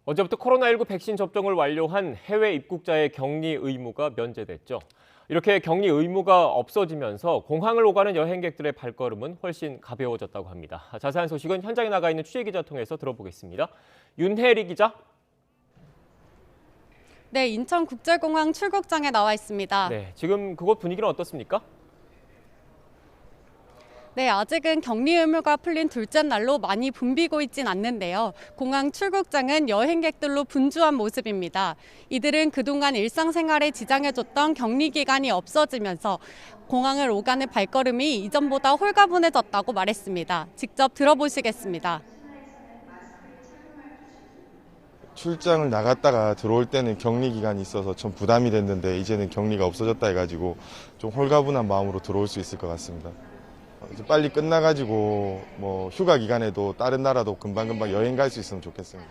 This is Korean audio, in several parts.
어제부터 코로나19 백신 접종을 완료한 해외 입국자의 격리 의무가 면제됐죠. 이렇게 격리 의무가 없어지면서 공항을 오가는 여행객들의 발걸음은 훨씬 가벼워졌다고 합니다. 자세한 소식은 현장에 나가 있는 취재기자 통해서 들어보겠습니다. 윤혜리 기자. 네, 인천국제공항 출국장에 나와 있습니다. 네, 지금 그곳 분위기는 어떻습니까? 네, 아직은 격리 의무가 풀린 둘째 날로 많이 붐비고 있진 않는데요. 공항 출국장은 여행객들로 분주한 모습입니다. 이들은 그동안 일상생활에 지장해줬던 격리 기간이 없어지면서 공항을 오가는 발걸음이 이전보다 홀가분해졌다고 말했습니다. 직접 들어보시겠습니다. 출장을 나갔다가 들어올 때는 격리 기간이 있어서 좀 부담이 됐는데 이제는 격리가 없어졌다 해가지고 좀 홀가분한 마음으로 들어올 수 있을 것 같습니다. 이제 빨리 끝나가지고 뭐 휴가 기간에도 다른 나라도 금방금방 여행 갈 수 있으면 좋겠습니다.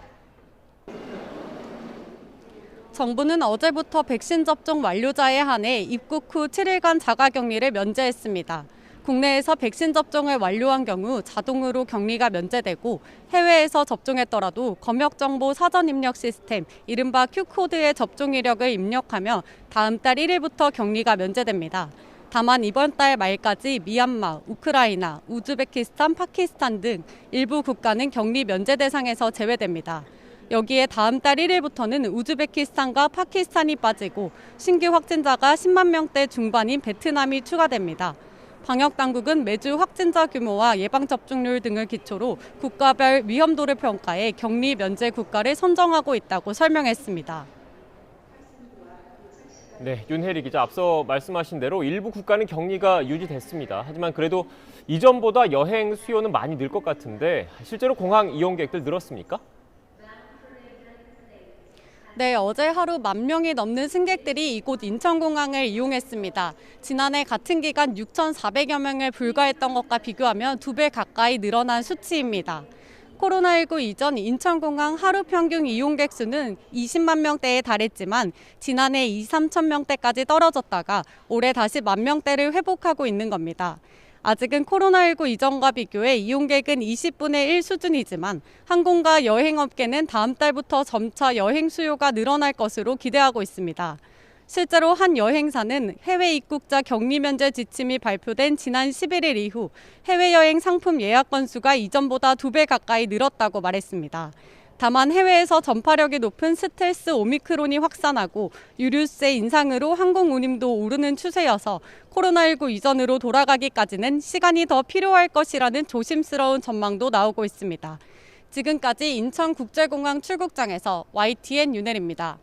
정부는 어제부터 백신 접종 완료자에 한해 입국 후 7일간 자가격리를 면제했습니다. 국내에서 백신 접종을 완료한 경우 자동으로 격리가 면제되고 해외에서 접종했더라도 검역정보 사전 입력 시스템, 이른바 Q코드의 접종 이력을 입력하며 다음 달 1일부터 격리가 면제됩니다. 다만 이번 달 말까지 미얀마, 우크라이나, 우즈베키스탄, 파키스탄 등 일부 국가는 격리 면제 대상에서 제외됩니다. 여기에 다음 달 1일부터는 우즈베키스탄과 파키스탄이 빠지고 신규 확진자가 10만 명대 중반인 베트남이 추가됩니다. 방역당국은 매주 확진자 규모와 예방접종률 등을 기초로 국가별 위험도를 평가해 격리 면제 국가를 선정하고 있다고 설명했습니다. 네, 윤혜리 기자, 앞서 말씀하신 대로 일부 국가는 격리가 유지됐습니다. 하지만 그래도 이전보다 여행 수요는 많이 늘 것 같은데 실제로 공항 이용객들 늘었습니까? 네, 어제 하루 10,000명이 넘는 승객들이 이곳 인천공항을 이용했습니다. 지난해 같은 기간 6,400여 명을 불과했던 것과 비교하면 2배 가까이 늘어난 수치입니다. 코로나19 이전 인천공항 하루 평균 이용객 수는 20만 명대에 달했지만 지난해 3천 명대까지 떨어졌다가 올해 다시 10,000명대를 회복하고 있는 겁니다. 아직은 코로나19 이전과 비교해 이용객은 20분의 1 수준이지만 항공과 여행업계는 다음 달부터 점차 여행 수요가 늘어날 것으로 기대하고 있습니다. 실제로 한 여행사는 해외 입국자 격리 면제 지침이 발표된 지난 11일 이후 해외여행 상품 예약 건수가 이전보다 2배 가까이 늘었다고 말했습니다. 다만 해외에서 전파력이 높은 스텔스 오미크론이 확산하고 유류세 인상으로 항공 운임도 오르는 추세여서 코로나19 이전으로 돌아가기까지는 시간이 더 필요할 것이라는 조심스러운 전망도 나오고 있습니다. 지금까지 인천국제공항 출국장에서 YTN 윤혜리입니다.